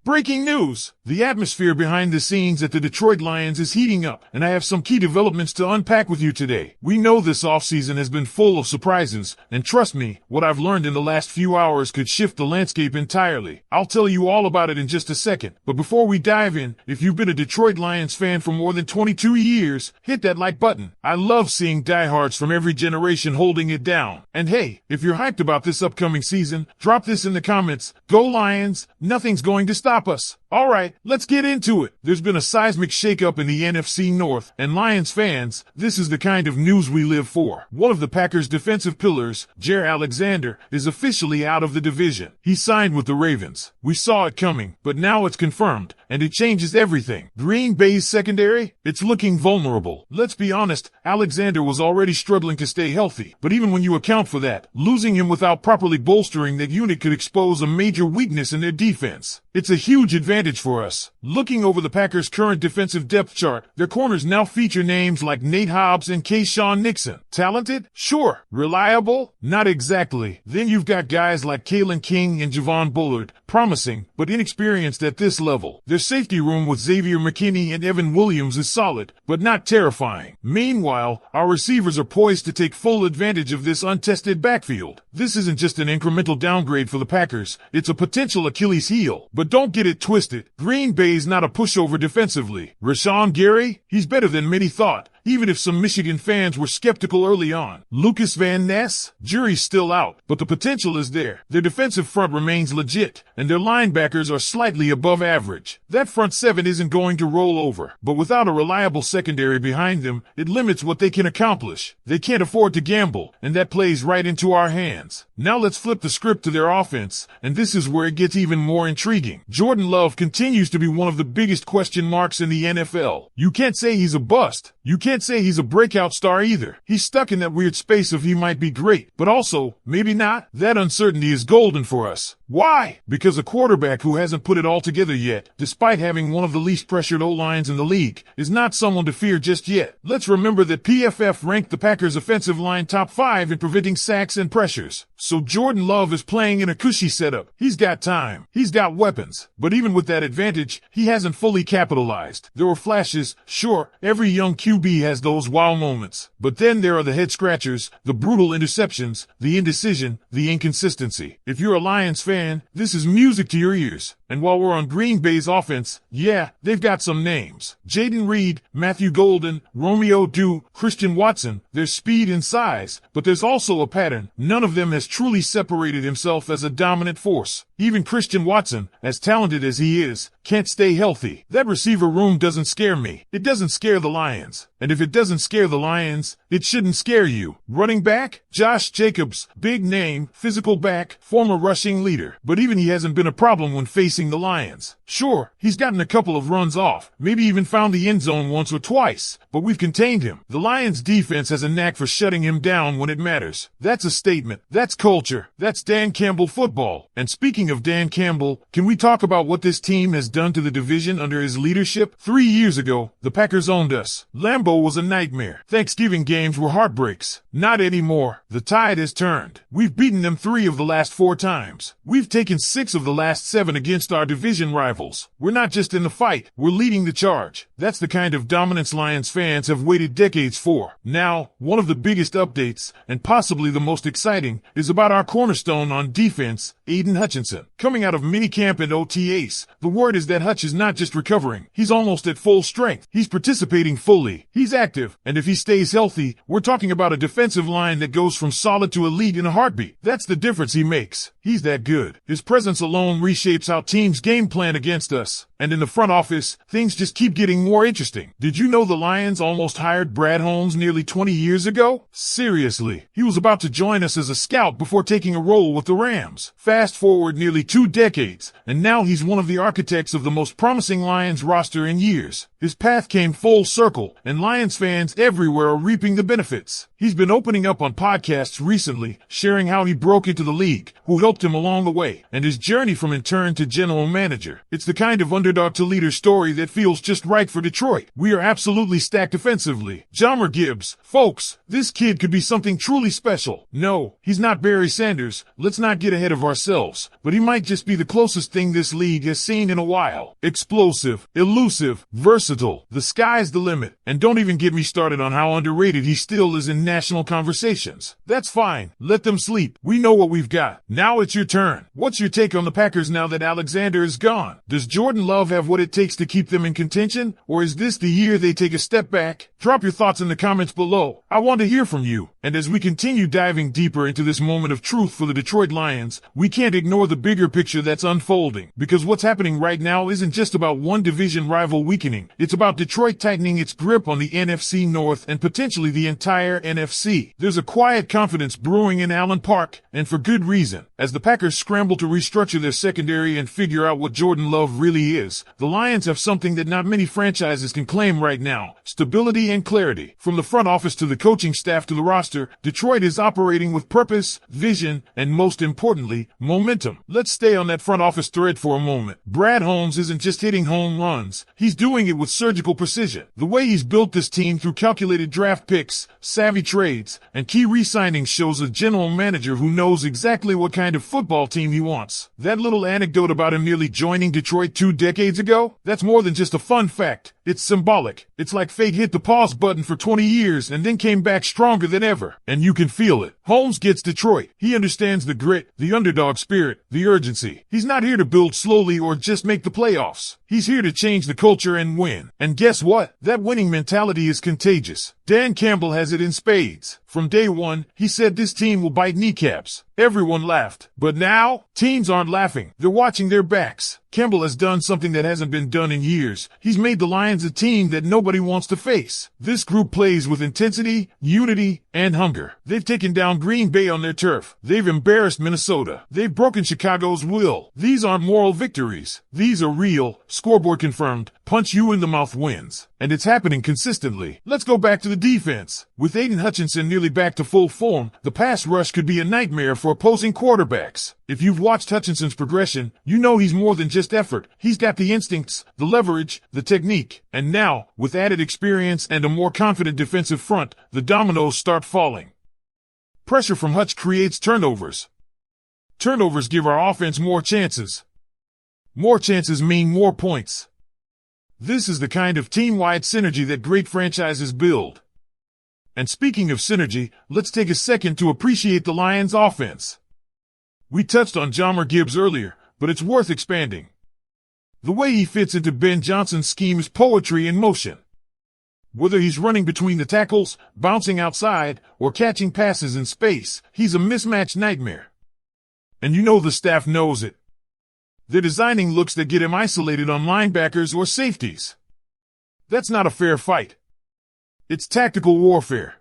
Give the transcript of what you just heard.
Breaking news! The atmosphere behind the scenes at the Detroit Lions is heating up, and I have some key developments to unpack with you today. We know this offseason has been full of surprises, and trust me, what I've learned in the last few hours could shift the landscape entirely. I'll tell you all about it in just a second, but before we dive in, if you've been a Detroit Lions fan for more than 22 years, hit that like button. I love seeing diehards from every generation holding it down. And hey, if you're hyped about this upcoming season, drop this in the comments. Go Lions! Nothing's going to stop us. Alright, let's get into it. There's been a seismic shakeup in the NFC North, and Lions fans, this is the kind of news we live for. One of the Packers' defensive pillars, Jaire Alexander, is officially out of the division. He signed with the Ravens. We saw it coming, but now it's confirmed, and it changes everything. Green Bay's secondary? It's looking vulnerable. Let's be honest, Alexander was already struggling to stay healthy, but even when you account for that, losing him without properly bolstering that unit could expose a major weakness in their defense. It's a huge advantage for us. Looking over the Packers' current defensive depth chart, their corners now feature names like Nate Hobbs and K'Shawn Nixon. Talented? Sure. Reliable? Not exactly. Then you've got guys like Kalen King and Javon Bullard, promising, but inexperienced at this level. Their safety room with Xavier McKinney and Evan Williams is solid, but not terrifying. Meanwhile, our receivers are poised to take full advantage of this untested backfield. This isn't just an incremental downgrade for the Packers, it's a potential Achilles heel. But don't get it twisted. Green Bay's not a pushover defensively. Rashawn Gary? He's better than many thought, even if some Michigan fans were skeptical early on. Lucas Van Ness? Jury's still out, but the potential is there. Their defensive front remains legit, and their linebackers are slightly above average. That front seven isn't going to roll over, but without a reliable secondary behind them, it limits what they can accomplish. They can't afford to gamble, and that plays right into our hands. Now let's flip the script to their offense, and this is where it gets even more intriguing. Jordan Love continues to be one of the biggest question marks in the NFL. You can't say he's a bust. You can't say he's a breakout star either. He's stuck in that weird space of he might be great, but also, maybe not. That uncertainty is golden for us. Why? Because a quarterback who hasn't put it all together yet, despite having one of the least pressured O-lines in the league, is not someone to fear just yet. Let's remember that PFF ranked the Packers' offensive line top 5 in preventing sacks and pressures. So Jordan Love is playing in a cushy setup. He's got time. He's got weapons. But even with that advantage, he hasn't fully capitalized. There were flashes. Sure, every young QB has those wow moments. But then there are the head scratchers, the brutal interceptions, the indecision, the inconsistency. If you're a Lions fan, this is music to your ears. And while we're on Green Bay's offense, yeah, they've got some names. Jayden Reed, Matthew Golden, Romeo Dew, Christian Watson. There's speed and size, but there's also a pattern. None of them has truly separated himself as a dominant force. Even Christian Watson, as talented as he is, can't stay healthy. That receiver room doesn't scare me. It doesn't scare the Lions. And if it doesn't scare the Lions, it shouldn't scare you. Running back? Josh Jacobs, big name, physical back, former rushing leader. But even he hasn't been a problem when facing the Lions. Sure, he's gotten a couple of runs off, maybe even found the end zone once or twice, but we've contained him. The Lions defense has a knack for shutting him down when it matters. That's a statement. That's culture. That's Dan Campbell football. And speaking of Dan Campbell, can we talk about what this team has done to the division under his leadership? 3 years ago, the Packers owned us. Lambeau was a nightmare. Thanksgiving games were heartbreaks. Not anymore. The tide has turned. We've beaten them 3 of the last 4 times. We've taken 6 of the last 7 against our division rivals. We're not just in the fight, we're leading the charge. That's the kind of dominance Lions fans have waited decades for. Now, one of the biggest updates, and possibly the most exciting, is about our cornerstone on defense, Aiden Hutchinson. Coming out of minicamp and OTAs, the word is that Hutch is not just recovering, he's almost at full strength. He's participating fully. He's active, and if he stays healthy, we're talking about a defensive line that goes from solid to elite in a heartbeat. That's the difference he makes. He's that good. His presence alone reshapes how teams game plan against us. And in the front office, things just keep getting more interesting. Did you know the Lions almost hired Brad Holmes nearly 20 years ago? Seriously. He was about to join us as a scout before taking a role with the Rams. Fast forward nearly 2 decades, and now he's one of the architects of the most promising Lions roster in years. His path came full circle, and Lions fans everywhere are reaping the benefits. He's been opening up on podcasts recently, sharing how he broke into the league, who helped him along the way, and his journey from intern to general manager. It's the kind of underdog to leader story that feels just right for Detroit. We are absolutely stacked offensively. Jahmyr Gibbs. Folks, this kid could be something truly special. No, he's not Barry Sanders. Let's not get ahead of ourselves. But he might just be the closest thing this league has seen in a while. Explosive, elusive, versatile. The sky's the limit. And don't even get me started on how underrated he still is in national conversations. That's fine. Let them sleep. We know what we've got. Now it's your turn. What's your take on the Packers now that Alexander is gone? Does Jordan Love have what it takes to keep them in contention? Or is this the year they take a step back? Drop your thoughts in the comments below. I want to hear from you. And as we continue diving deeper into this moment of truth for the Detroit Lions, we can't ignore the bigger picture that's unfolding. Because what's happening right now isn't just about one division rival weakening. It's about Detroit tightening its grip on the NFC North and potentially the entire NFC. There's a quiet confidence brewing in Allen Park, and for good reason. As the Packers scramble to restructure their secondary and figure out what Jordan Love really is, the Lions have something that not many franchises can claim right now: stability and clarity. From the front office to the coaching staff to the roster, Detroit is operating with purpose, vision, and most importantly, momentum. Let's stay on that front office thread for a moment. Brad Holmes isn't just hitting home runs. He's doing it with surgical precision. The way he's built this team through calculated draft picks, savvy trades, and key re-signings shows a general manager who knows exactly what kind of football team he wants. That little anecdote about him nearly joining Detroit 2 decades ago? That's more than just a fun fact. It's symbolic. It's like fate hit the pause button for 20 years and then came back stronger than ever. And you can feel it. Holmes gets Detroit. He understands the grit, the underdog spirit, the urgency. He's not here to build slowly or just make the playoffs. He's here to change the culture and win. And guess what? That winning mentality is contagious. Dan Campbell has it in spades. From day one, he said this team will bite kneecaps. Everyone laughed. But now, teams aren't laughing. They're watching their backs. Campbell has done something that hasn't been done in years. He's made the Lions a team that nobody wants to face. This group plays with intensity, unity, and hunger. They've taken down Green Bay on their turf. They've embarrassed Minnesota. They've broken Chicago's will. These aren't moral victories. These are real, scoreboard confirmed, punch you in the mouth wins. And it's happening consistently. Let's go back to the defense. With Aiden Hutchinson nearly back to full form, the pass rush could be a nightmare for opposing quarterbacks. If you've watched Hutchinson's progression, you know he's more than just effort. He's got the instincts, the leverage, the technique. And now, with added experience and a more confident defensive front, the dominoes start falling. Pressure from Hutch creates turnovers. Turnovers give our offense more chances. More chances mean more points. This is the kind of team-wide synergy that great franchises build. And speaking of synergy, let's take a second to appreciate the Lions' offense. We touched on Jahmyr Gibbs earlier, but it's worth expanding. The way he fits into Ben Johnson's scheme is poetry in motion. Whether he's running between the tackles, bouncing outside, or catching passes in space, he's a mismatch nightmare. And you know the staff knows it. They're designing looks that get him isolated on linebackers or safeties. That's not a fair fight. It's tactical warfare.